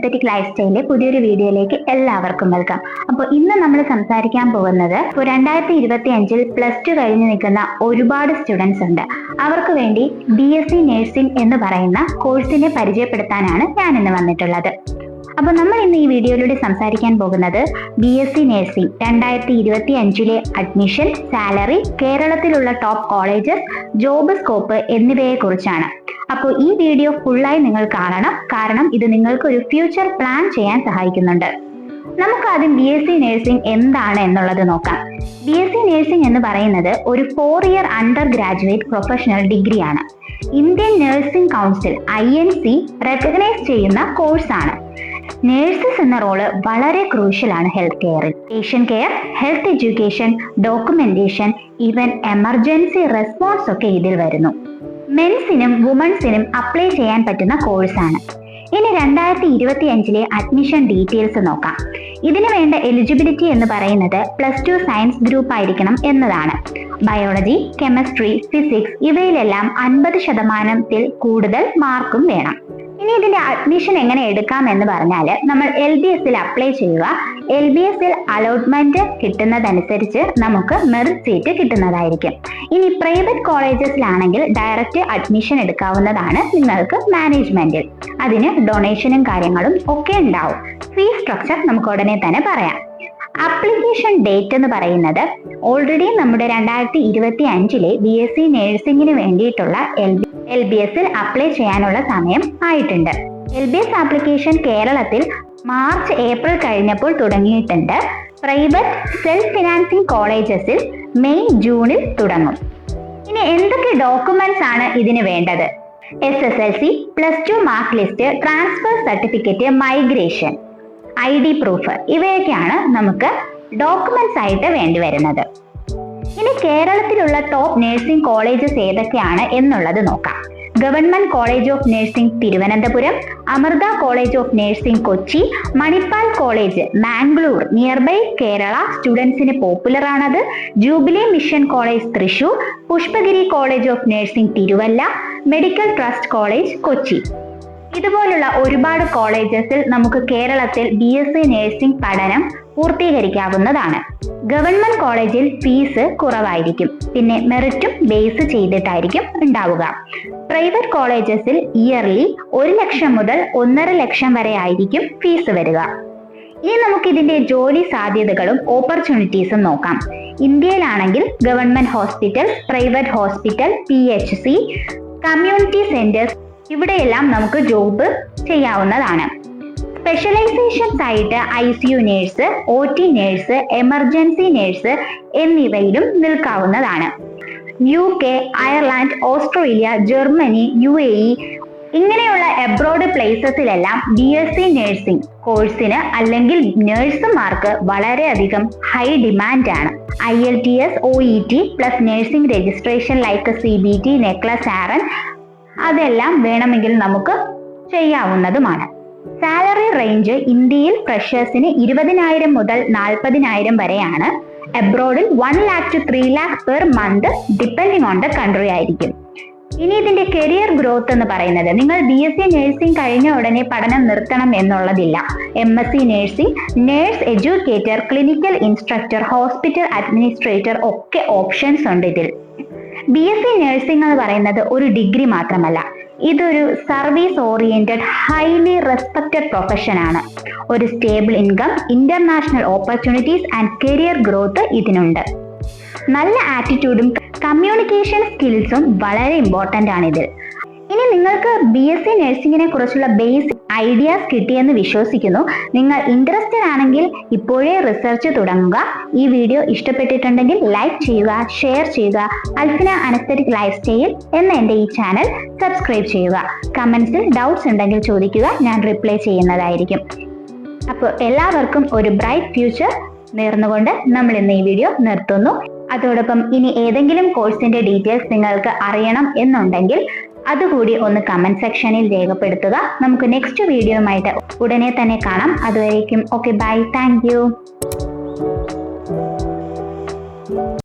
Anaesthetic life സ്റ്റൈലിലെ പുതിയൊരു വീഡിയോയിലേക്ക് എല്ലാവർക്കും വെൽക്കം. അപ്പോൾ ഇന്ന് നമ്മൾ സംസാരിക്കാൻ പോകുന്നത് 2025 +2 കഴിഞ്ഞ് നിൽക്കുന്ന ഒരുപാട് സ്റ്റുഡൻസ് ഉണ്ട്. അവർക്ക് വേണ്ടി BSc നഴ്സിംഗ് എന്ന് പറയുന്ന കോഴ്സിനെ പരിചയപ്പെടുത്താനാണ് ഞാൻ ഇന്ന് വന്നിട്ടുള്ളത്. അപ്പോൾ നമ്മൾ ഇന്ന് ഈ വീഡിയോയിലൂടെ സംസാരിക്കാൻ പോകുന്നത് BSc നഴ്സിംഗ് 2025 അഡ്മിഷൻ, സാലറി, കേരളത്തിലുള്ള ടോപ്പ് കോളേജസ്, ജോബ് സ്കോപ്പ് എന്നിവയെ കുറിച്ചാണ്. അപ്പോൾ ഈ വീഡിയോ ഫുള്ളായി നിങ്ങൾ കാണണം, കാരണം ഇത് നിങ്ങൾക്ക് ഒരു ഫ്യൂച്ചർ പ്ലാൻ ചെയ്യാൻ സഹായിക്കുന്നുണ്ട്. നമുക്ക് ആദ്യം BSc നഴ്സിംഗ് എന്താണ് എന്നുള്ളത് നോക്കാം. BSc നഴ്സിംഗ് എന്ന് പറയുന്നത് ഒരു 4 ഇയർ അണ്ടർ ഗ്രാജുവേറ്റ് പ്രൊഫഷണൽ ഡിഗ്രിയാണ്. Indian nursing council INC recognise ചെയ്യുന്ന കോഴ്സാണ്. നേഴ്സസ് എന്ന റോള് വളരെ ക്രൂഷ്യലാണ് ഹെൽത്ത് കെയറിൽ. Patient care, health education, documentation, even emergency response ഒക്കെ ഇതിൽ വരുന്നു. മെൻസിനും വുമൺസിനും അപ്ലൈ ചെയ്യാൻ പറ്റുന്ന കോഴ്സാണ്. ഇനി 2025 അഡ്മിഷൻ ഡീറ്റെയിൽസ് നോക്കാം. ഇതിന് വേണ്ട എലിജിബിലിറ്റി എന്ന് പറയുന്നത് +2 സയൻസ് ഗ്രൂപ്പ് ആയിരിക്കണം ബയോളജി, കെമിസ്ട്രി, ഫിസിക്സ് ഇവയിലെല്ലാം 50% കൂടുതൽ മാർക്കും വേണം. ഇനി ഇതിന്റെ അഡ്മിഷൻ എങ്ങനെ എടുക്കാം എന്ന് പറഞ്ഞാൽ, നമ്മൾ LBSൽ അപ്ലൈ ചെയ്യുക. LBSൽ അലോട്ട്മെന്റ് കിട്ടുന്നതനുസരിച്ച് നമുക്ക് മെറിറ്റ് സീറ്റ് കിട്ടുന്നതായിരിക്കും. ഇനി പ്രൈവറ്റ് കോളേജസിലാണെങ്കിൽ ഡയറക്റ്റ് അഡ്മിഷൻ എടുക്കാവുന്നതാണ് നിങ്ങൾക്ക് മാനേജ്മെന്റിൽ. അതിന് ഡൊണേഷനും കാര്യങ്ങളും ഒക്കെ ഉണ്ടാവും. ഫീസ് സ്ട്രക്ചർ നമുക്ക് ഉടനെ തന്നെ പറയാം. ആപ്ലിക്കേഷൻ ഡേറ്റ് എന്ന് പറയുന്നത് ഓൾറെഡി നമ്മുടെ 2025 BSc നഴ്സിംഗിന് വേണ്ടിയിട്ടുള്ള LBSൽ അപ്ലൈ ചെയ്യാനുള്ള സമയം ആയിട്ടുണ്ട്. LBS ആപ്ലിക്കേഷൻ കേരളത്തിൽ മാർച്ച് ഏപ്രിൽ കഴിഞ്ഞപ്പോൾ തുടങ്ങിയിട്ടുണ്ട്. പ്രൈവറ്റ് സെൽഫ് ഫിനാൻസിങ് കോളേജസിൽ മെയ് ജൂണിൽ തുടങ്ങും. ഇനി എന്തൊക്കെ ഡോക്യുമെന്റ്സ് ആണ് ഇതിന് വേണ്ടത്? SSLC, +2 mark list, transfer certificate, migration, ID proof ഇവയൊക്കെയാണ് നമുക്ക് ഡോക്യുമെന്റ്സ് ആയിട്ട് വേണ്ടി വരുന്നത്. ഇനി കേരളത്തിലുള്ള ടോപ്പ് നഴ്സിംഗ് കോളേജസ് ഏതൊക്കെയാണ് എന്നുള്ളത് നോക്കാം. Government college of nursing Thiruvananthapuram, Amrita college of nursing Kochi, Manipal college Mangalore nearby Kerala, സ്റ്റുഡൻസിന് പോപ്പുലർ ആണത്. Jubilee mission college Thrissur, Pushpagiri college of nursing Thiruvalla, medical trust college Kochi. ഇതുപോലുള്ള ഒരുപാട് കോളേജസിൽ നമുക്ക് കേരളത്തിൽ BSc നഴ്സിംഗ് പഠനം പൂർത്തീകരിക്കാവുന്നതാണ്. ഗവൺമെന്റ് കോളേജിൽ ഫീസ് കുറവായിരിക്കും, പിന്നെ മെറിറ്റും ബേസ് ചെയ്തിട്ടായിരിക്കും ഉണ്ടാവുക. പ്രൈവറ്റ് കോളേജസിൽ ഇയർലി 1 ലക്ഷം മുതൽ 1.5 ലക്ഷം വരെ ആയിരിക്കും ഫീസ് വരിക. ഇനി നമുക്ക് ഇതിന്റെ ജോലി സാധ്യതകളും ഓപ്പർച്യൂണിറ്റീസും നോക്കാം. ഇന്ത്യയിലാണെങ്കിൽ government hospital, private hospital, PHC, community centres ഇവിടെയെല്ലാം നമുക്ക് ജോബ് ചെയ്യാവുന്നതാണ്. സ്പെഷ്യലൈസേഷൻസ് ആയിട്ട് ICU nurse, OT nurse, emergency nurse എന്നിവയിലും നിൽക്കാവുന്നതാണ്. UK, Ireland, Australia, Germany, UAE ഇങ്ങനെയുള്ള എബ്രോഡ് പ്ലേസസിലെല്ലാം BSc നഴ്സിംഗ് കോഴ്സിന് അല്ലെങ്കിൽ നഴ്സുമാർക്ക് വളരെയധികം ഹൈ ഡിമാൻഡ് ആണ്. IELTS, OET plus nursing registration like CBT, NECLA, SARN അതെല്ലാം വേണമെങ്കിൽ നമുക്ക് ചെയ്യാവുന്നതുമാണ്. സാലറി റേഞ്ച് ഇന്ത്യയിൽ ഫ്രഷേഴ്സിന് 20,000 മുതൽ 40,000 വരെയാണ്. എബ്രോഡിൽ 1 lakh to 3 lakh per month depending on the country ആയിരിക്കും. ഇനി ഇതിന്റെ കരിയർ ഗ്രോത്ത് എന്ന് പറയുന്നത്, നിങ്ങൾ BSc നഴ്സിംഗ് കഴിഞ്ഞ ഉടനെ പഠനം നിർത്തണം എന്നുള്ളതില്ല. MSc nursing, nurse educator, clinical instructor, hospital administrator ഒക്കെ ഓപ്ഷൻസ് ഉണ്ട് ഇതിൽ. BSc നഴ്സിംഗ് എന്ന് പറയുന്നത് ഒരു ഡിഗ്രി മാത്രമല്ല, ഇതൊരു service oriented highly respected profession ആണ്. ഒരു stable income, international opportunities and career growth ഇതിനുണ്ട്. നല്ല ആറ്റിറ്റ്യൂഡും കമ്മ്യൂണിക്കേഷൻ സ്കിൽസും വളരെ ഇമ്പോർട്ടൻ്റ് ആണ് ഇതിൽ. ഇനി നിങ്ങൾക്ക് BSc നഴ്സിംഗിനെ കുറിച്ചുള്ള ബേസിക് ഐഡിയാസ് കിട്ടിയെന്ന് വിശ്വസിക്കുന്നു. നിങ്ങൾ ഇൻട്രസ്റ്റഡ് ആണെങ്കിൽ ഇപ്പോഴേ റിസർച്ച് തുടങ്ങുക. ഈ വീഡിയോ ഇഷ്ടപ്പെട്ടിട്ടുണ്ടെങ്കിൽ ലൈക്ക് ചെയ്യുക, ഷെയർ ചെയ്യുക. അൽഫിന അനസ്തെറ്റിക് ലൈഫ് സ്റ്റൈൽ എന്ന എൻ്റെ ഈ ചാനൽ സബ്സ്ക്രൈബ് ചെയ്യുക. കമന്റ്സിൽ ഡൗട്ട്സ് ഉണ്ടെങ്കിൽ ചോദിക്കുക, ഞാൻ റിപ്ലൈ ചെയ്യുന്നതായിരിക്കും. അപ്പോൾ എല്ലാവർക്കും ഒരു ബ്രൈറ്റ് ഫ്യൂച്ചർ നേർന്നുകൊണ്ട് നമ്മൾ ഇന്ന് ഈ വീഡിയോ നിർത്തുന്നു. അതോടൊപ്പം ഇനി ഏതെങ്കിലും കോഴ്സിന്റെ ഡീറ്റെയിൽസ് നിങ്ങൾക്ക് അറിയണം എന്നുണ്ടെങ്കിൽ അതുകൂടി ഒന്ന് കമന്റ് സെക്ഷനിൽ രേഖപ്പെടുത്തുക. നമുക്ക് നെക്സ്റ്റ് വീഡിയോയുമായിട്ട് ഉടനെ തന്നെ കാണാം. അതുവരേക്കും ഓക്കെ, ബൈ, താങ്ക് യു.